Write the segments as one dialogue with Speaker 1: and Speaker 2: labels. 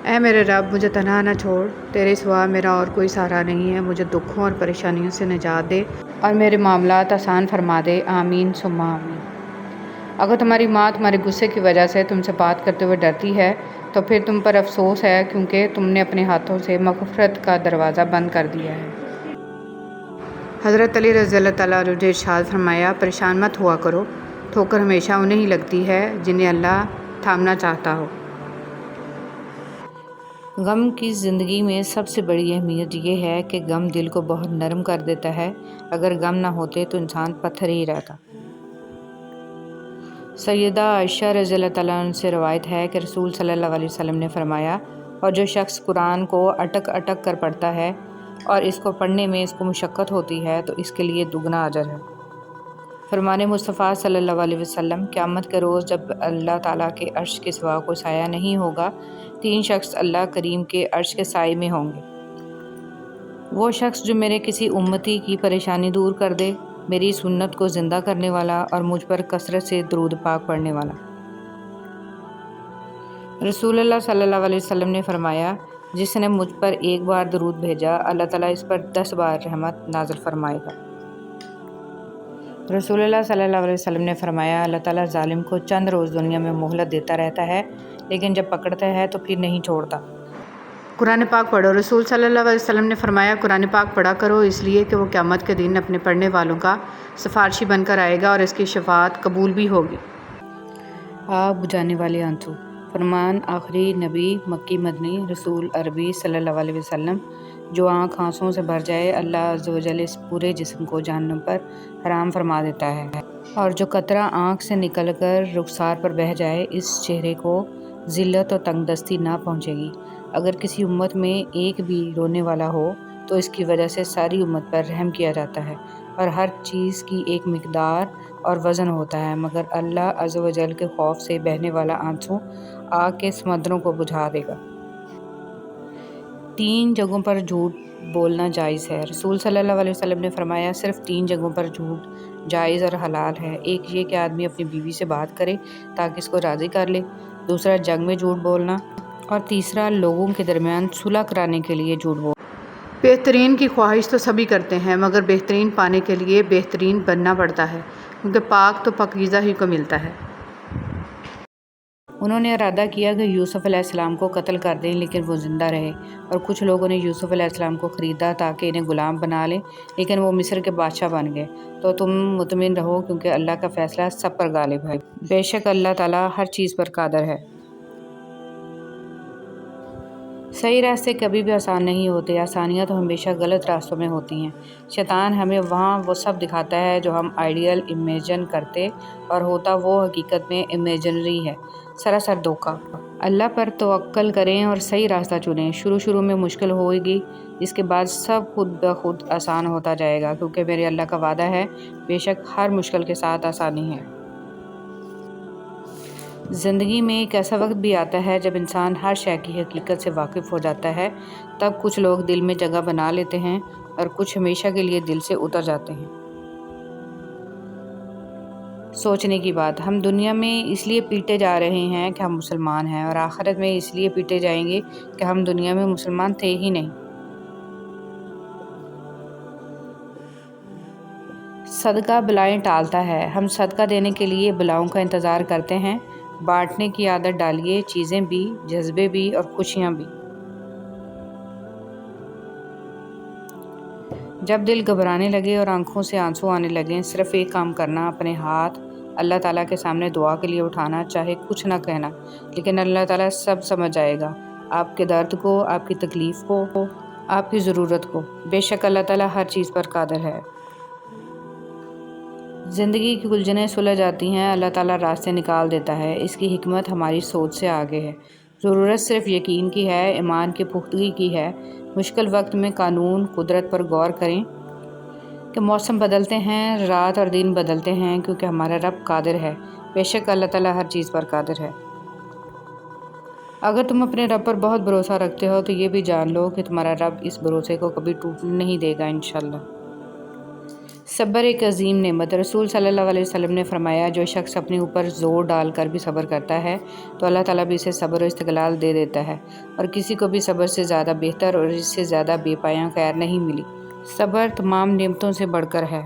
Speaker 1: اے میرے رب، مجھے تنہا نہ چھوڑ، تیرے سوا میرا اور کوئی سہارا نہیں ہے۔ مجھے دکھوں اور پریشانیوں سے نجات دے اور میرے معاملات آسان فرما دے۔ آمین ثم آمین۔ اگر تمہاری ماں تمہارے غصے کی وجہ سے تم سے بات کرتے ہوئے ڈرتی ہے تو پھر تم پر افسوس ہے، کیونکہ تم نے اپنے ہاتھوں سے مغفرت کا دروازہ بند کر دیا ہے۔ حضرت علی رضی اللہ تعالیٰ عنہ نے ارشاد فرمایا، پریشان مت ہوا کرو، ٹھوکر ہمیشہ انہیں ہی لگتی ہے جنہیں اللہ تھامنا چاہتا ہو۔ غم کی زندگی میں سب سے بڑی اہمیت یہ ہے کہ غم دل کو بہت نرم کر دیتا ہے۔ اگر غم نہ ہوتے تو انسان پتھر ہی رہتا۔ سیدہ عائشہ رضی اللہ تعالیٰ عنہ سے روایت ہے کہ رسول صلی اللہ علیہ وسلم نے فرمایا، اور جو شخص قرآن کو اٹک اٹک کر پڑھتا ہے اور اس کو پڑھنے میں اس کو مشقت ہوتی ہے تو اس کے لیے دگنا اجر ہے۔ فرمان مصطفیٰ صلی اللہ علیہ وسلم، قیامت کے روز جب اللہ تعالیٰ کے عرش کے سوا کوئی سایہ نہیں ہوگا، 3 شخص اللہ کریم کے عرش کے سائے میں ہوں گے۔ وہ شخص جو میرے کسی امتی کی پریشانی دور کر دے، میری سنت کو زندہ کرنے والا اور مجھ پر کثرت سے درود پاک پڑھنے والا۔ رسول اللہ صلی اللہ علیہ وسلم نے فرمایا، جس نے مجھ پر ایک بار درود بھیجا، اللہ تعالیٰ اس پر 10 بار رحمت نازل فرمائے گا۔ رسول اللہ صلی اللہ علیہ وسلم نے فرمایا، اللہ تعالیٰ ظالم کو چند روز دنیا میں مہلت دیتا رہتا ہے، لیکن جب پکڑتا ہے تو پھر نہیں چھوڑتا۔ قرآن پاک پڑھو۔ رسول صلی اللہ علیہ وسلم نے فرمایا، قرآن پاک پڑھا کرو، اس لیے کہ وہ قیامت کے دن اپنے پڑھنے والوں کا سفارشی بن کر آئے گا اور اس کی شفاعت قبول بھی ہوگی۔ آگ بجھانے والے آنسو۔ فرمان آخری نبی مکی مدنی رسول عربی صلی اللہ علیہ وسلم، جو آنکھ آنسوؤں سے بھر جائے، اللہ عز و جل اس پورے جسم کو جہنم پر حرام فرما دیتا ہے، اور جو قطرہ آنکھ سے نکل کر رخسار پر بہہ جائے، اس چہرے کو ذلت اور تنگ دستی نہ پہنچے گی۔ اگر کسی امت میں ایک بھی رونے والا ہو تو اس کی وجہ سے ساری امت پر رحم کیا جاتا ہے، اور ہر چیز کی ایک مقدار اور وزن ہوتا ہے، مگر اللہ عز و جل کے خوف سے بہنے والا آنسو آگ کے سمندروں کو بجھا دے گا۔ 3 جگہوں پر جھوٹ بولنا جائز ہے۔ رسول صلی اللہ علیہ وسلم نے فرمایا، صرف 3 جگہوں پر جھوٹ جائز اور حلال ہے۔ ایک یہ کہ آدمی اپنی بیوی سے بات کرے تاکہ اس کو راضی کر لے، دوسرا جنگ میں جھوٹ بولنا، اور تیسرا لوگوں کے درمیان صلح کرانے کے لیے جھوٹ بولنا۔ بہترین کی خواہش تو سبھی کرتے ہیں، مگر بہترین پانے کے لیے بہترین بننا پڑتا ہے، کیونکہ پاک تو پاکیزہ ہی کو ملتا ہے۔ انہوں نے ارادہ کیا کہ یوسف علیہ السلام کو قتل کر دیں، لیکن وہ زندہ رہے، اور کچھ لوگوں نے یوسف علیہ السلام کو خریدا تاکہ انہیں غلام بنا لیں، لیکن وہ مصر کے بادشاہ بن گئے۔ تو تم مطمئن رہو، کیونکہ اللہ کا فیصلہ سب پر غالب ہے۔ بے شک اللہ تعالیٰ ہر چیز پر قادر ہے۔ صحیح راستے کبھی بھی آسان نہیں ہوتے، آسانیاں تو ہمیشہ غلط راستوں میں ہوتی ہیں۔ شیطان ہمیں وہاں وہ سب دکھاتا ہے جو ہم آئیڈیل امیجن کرتے، اور ہوتا وہ حقیقت میں امیجنری ہے، سراسر دھوکہ۔ اللہ پر توکل کریں اور صحیح راستہ چنیں۔ شروع میں مشکل ہوگی، اس کے بعد سب خود بخود آسان ہوتا جائے گا، کیونکہ میرے اللہ کا وعدہ ہے، بے شک ہر مشکل کے ساتھ آسانی ہے۔ زندگی میں ایک ایسا وقت بھی آتا ہے جب انسان ہر شے کی حقیقت سے واقف ہو جاتا ہے، تب کچھ لوگ دل میں جگہ بنا لیتے ہیں اور کچھ ہمیشہ کے لیے دل سے اتر جاتے ہیں۔ سوچنے کی بات، ہم دنیا میں اس لیے پیٹے جا رہے ہیں کہ ہم مسلمان ہیں، اور آخرت میں اس لیے پیٹے جائیں گے کہ ہم دنیا میں مسلمان تھے ہی نہیں۔ صدقہ بلائیں ٹالتا ہے۔ ہم صدقہ دینے کے لیے بلاؤں کا انتظار کرتے ہیں۔ بانٹنے کی عادت ڈالیے، چیزیں بھی، جذبے بھی، اور خوشیاں بھی۔ جب دل گھبرانے لگے اور آنکھوں سے آنسو آنے لگیں، صرف ایک کام کرنا، اپنے ہاتھ اللہ تعالیٰ کے سامنے دعا کے لیے اٹھانا، چاہے کچھ نہ کہنا، لیکن اللہ تعالیٰ سب سمجھ جائے گا، آپ کے درد کو، آپ کی تکلیف کو، آپ کی ضرورت کو۔ بے شک اللہ تعالیٰ ہر چیز پر قادر ہے۔ زندگی کی الجھنیں سلجھ جاتی ہیں، اللہ تعالیٰ راستے نکال دیتا ہے، اس کی حکمت ہماری سوچ سے آگے ہے۔ ضرورت صرف یقین کی ہے، ایمان کی پختگی کی ہے۔ مشکل وقت میں قانون قدرت پر غور کریں کہ موسم بدلتے ہیں، رات اور دن بدلتے ہیں، کیونکہ ہمارا رب قادر ہے۔ بے شک اللہ تعالیٰ ہر چیز پر قادر ہے۔ اگر تم اپنے رب پر بہت بھروسہ رکھتے ہو تو یہ بھی جان لو کہ تمہارا رب اس بھروسے کو کبھی ٹوٹنے نہیں دے گا، انشاءاللہ۔ صبر ایک عظیم نعمت۔ رسول صلی اللہ علیہ وسلم نے فرمایا جو شخص اپنے اوپر زور ڈال کر بھی صبر کرتا ہے تو اللہ تعالیٰ بھی اسے صبر و استقلال دے دیتا ہے، اور کسی کو بھی صبر سے زیادہ بہتر اور اس سے زیادہ بے پایاں خیر نہیں ملی۔ صبر تمام نعمتوں سے بڑھ کر ہے۔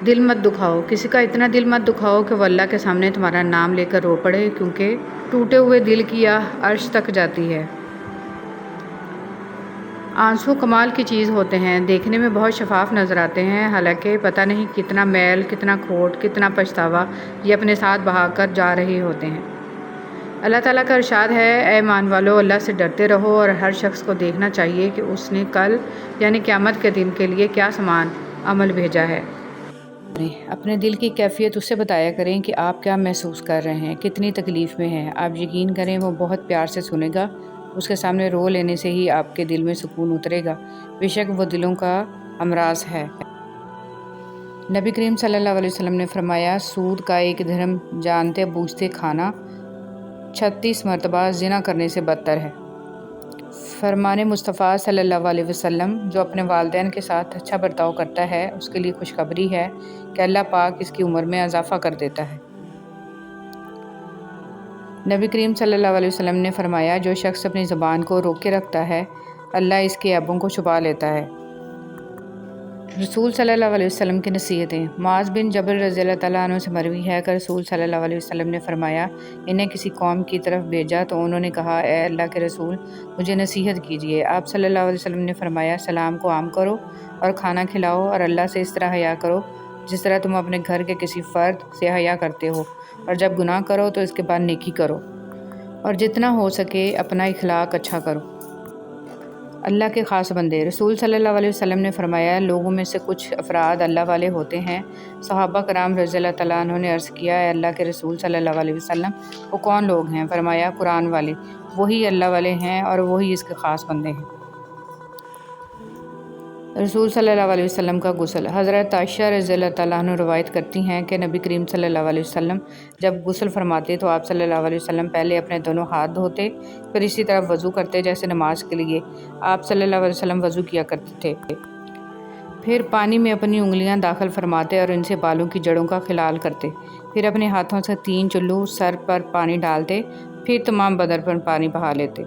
Speaker 1: دل مت دکھاؤ، کسی کا اتنا دل مت دکھاؤ کہ وہ اللہ کے سامنے تمہارا نام لے کر رو پڑے، کیونکہ ٹوٹے ہوئے دل کی آہ عرش تک جاتی ہے۔ آنسو کمال کی چیز ہوتے ہیں، دیکھنے میں بہت شفاف نظر آتے ہیں، حالانکہ پتہ نہیں کتنا میل، کتنا کھوٹ، کتنا پچھتاوا یہ اپنے ساتھ بہا کر جا رہے ہوتے ہیں۔ اللہ تعالیٰ کا ارشاد ہے، اے ایمان والو، اللہ سے ڈرتے رہو، اور ہر شخص کو دیکھنا چاہیے کہ اس نے کل یعنی قیامت کے دن کے لیے کیا سامان عمل بھیجا ہے۔ اپنے دل کی کیفیت اس سے بتایا کریں کہ آپ کیا محسوس کر رہے ہیں، کتنی تکلیف میں ہیں۔ آپ یقین کریں وہ بہت پیار سے سنے گا، اس کے سامنے رو لینے سے ہی آپ کے دل میں سکون اترے گا، بے شک وہ دلوں کا امراض ہے۔ نبی کریم صلی اللہ علیہ وسلم نے فرمایا، سود کا 1 درہم جانتے بوجھتے کھانا 36 مرتبہ زنا کرنے سے بدتر ہے۔ فرمان مصطفیٰ صلی اللہ علیہ وسلم، جو اپنے والدین کے ساتھ اچھا برتاؤ کرتا ہے اس کے لیے خوشخبری ہے کہ اللہ پاک اس کی عمر میں اضافہ کر دیتا ہے۔ نبی کریم صلی اللہ علیہ وسلم نے فرمایا، جو شخص اپنی زبان کو روکے رکھتا ہے اللہ اس کے عیبوں کو چھپا لیتا ہے۔ رسول صلی اللہ علیہ وسلم کی نصیحتیں۔ معاذ بن جبل رضی اللہ تعالیٰ عنہ سے مروی ہے کہ رسول صلی اللہ علیہ وسلم نے فرمایا، انہیں کسی قوم کی طرف بھیجا تو انہوں نے کہا، اے اللہ کے رسول مجھے نصیحت کیجیے۔ آپ صلی اللہ علیہ وسلم نے فرمایا، سلام کو عام کرو اور کھانا کھلاؤ، اور اللہ سے اس طرح حیا کرو جس طرح تم اپنے گھر کے کسی فرد سے حیا کرتے ہو، اور جب گناہ کرو تو اس کے بعد نیکی کرو، اور جتنا ہو سکے اپنا اخلاق اچھا کرو۔ اللہ کے خاص بندے۔ رسول صلی اللہ علیہ وسلم نے فرمایا، لوگوں میں سے کچھ افراد اللہ والے ہوتے ہیں۔ صحابہ کرام رضی اللہ تعالیٰ عنہ نے عرض کیا، اے اللہ کے رسول صلی اللہ علیہ وسلم وہ کون لوگ ہیں؟ فرمایا، قرآن والے، وہی اللہ والے ہیں اور وہی اس کے خاص بندے ہیں۔ رسول صلی اللہ علیہ وسلم کا غسل۔ حضرت عائشہ رضی اللہ تعالیٰ عنہ روایت کرتی ہیں کہ نبی کریم صلی اللہ علیہ وسلم جب غسل فرماتے تو آپ صلی اللہ علیہ وسلم پہلے اپنے دونوں ہاتھ دھوتے، پھر اسی طرح وضو کرتے جیسے نماز کے لیے آپ صلی اللہ علیہ وسلم وضو کیا کرتے تھے۔ پھر پانی میں اپنی انگلیاں داخل فرماتے اور ان سے بالوں کی جڑوں کا خلال کرتے، پھر اپنے ہاتھوں سے 3 چلو سر پر پانی ڈالتے، پھر تمام بدن پر پانی بہا لیتے۔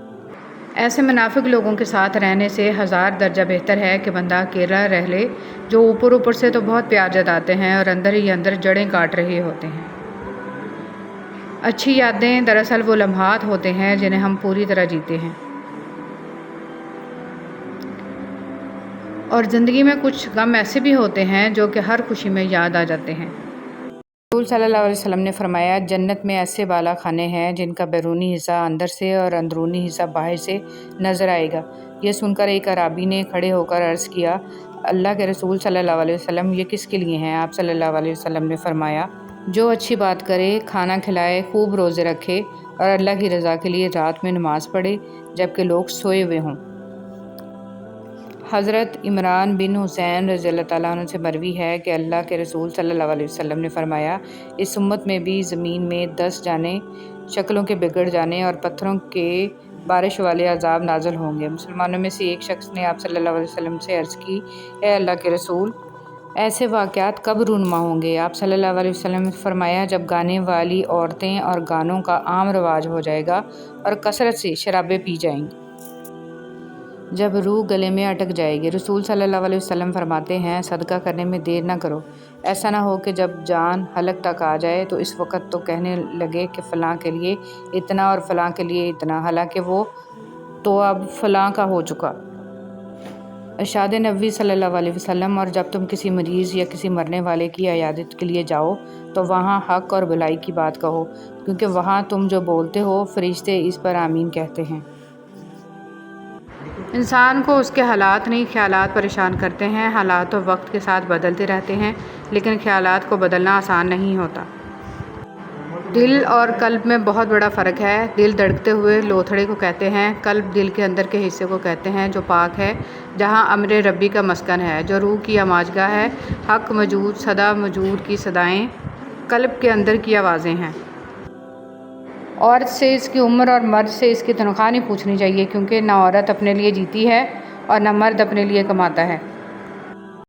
Speaker 1: ایسے منافق لوگوں کے ساتھ رہنے سے 1000 درجہ بہتر ہے کہ بندہ اکیلا رہ لے، جو اوپر سے تو بہت پیار جتاتے ہیں اور اندر ہی اندر جڑیں کاٹ رہے ہوتے ہیں۔ اچھی یادیں دراصل وہ لمحات ہوتے ہیں جنہیں ہم پوری طرح جیتے ہیں، اور زندگی میں کچھ غم ایسے بھی ہوتے ہیں جو کہ ہر خوشی میں یاد آ جاتے ہیں۔ رسول صلی اللہ علیہ وسلم نے فرمایا، جنت میں ایسے بالا خانے ہیں جن کا بیرونی حصہ اندر سے اور اندرونی حصہ باہر سے نظر آئے گا۔ یہ سن کر ایک اعرابی نے کھڑے ہو کر عرض کیا، اللہ کے رسول صلی اللہ علیہ وسلم یہ کس کے لیے ہیں؟ آپ صلی اللہ علیہ وسلم نے فرمایا، جو اچھی بات کرے، کھانا کھلائے، خوب روزے رکھے اور اللہ کی رضا کے لیے رات میں نماز پڑھے جبکہ لوگ سوئے ہوئے ہوں۔ حضرت عمران بن حسین رضی اللہ تعالیٰ عنہ سے مروی ہے کہ اللہ کے رسول صلی اللہ علیہ وسلم نے فرمایا، اس امت میں بھی زمین میں 10 جانیں شکلوں کے بگڑ جانے اور پتھروں کے بارش والے عذاب نازل ہوں گے۔ مسلمانوں میں سے ایک شخص نے آپ صلی اللہ علیہ وسلم سے عرض کی، اے اللہ کے رسول ایسے واقعات کب رونما ہوں گے؟ آپ صلی اللہ علیہ وسلم نے فرمایا، جب گانے والی عورتیں اور گانوں کا عام رواج ہو جائے گا اور کثرت سے شرابیں پی جائیں گی، جب روح گلے میں اٹک جائے گی۔ رسول صلی اللہ علیہ وسلم فرماتے ہیں، صدقہ کرنے میں دیر نہ کرو، ایسا نہ ہو کہ جب جان حلق تک آ جائے تو اس وقت تو کہنے لگے کہ فلاں کے لیے اتنا اور فلاں کے لیے اتنا، حالانکہ وہ تو اب فلاں کا ہو چکا۔ ارشاد نبوی صلی اللہ علیہ وسلم، اور جب تم کسی مریض یا کسی مرنے والے کی عیادت کے لیے جاؤ تو وہاں حق اور بھلائی کی بات کہو، کیونکہ وہاں تم جو بولتے ہو فرشتے اس پر آمین کہتے ہیں۔ انسان کو اس کے حالات نہیں خیالات پریشان کرتے ہیں۔ حالات تو وقت کے ساتھ بدلتے رہتے ہیں، لیکن خیالات کو بدلنا آسان نہیں ہوتا۔ دل اور قلب میں بہت بڑا فرق ہے۔ دل دھڑکتے ہوئے لوتھڑے کو کہتے ہیں، قلب دل کے اندر کے حصے کو کہتے ہیں جو پاک ہے، جہاں امر ربی کا مسکن ہے، جو روح کی آماجگاہ ہے۔ حق موجود، سدا موجود کی صدائیں قلب کے اندر کی آوازیں ہیں۔ عورت سے اس کی عمر اور مرد سے اس کی تنخواہ نہیں پوچھنی چاہیے، کیونکہ نہ عورت اپنے لیے جیتی ہے اور نہ مرد اپنے لیے کماتا ہے۔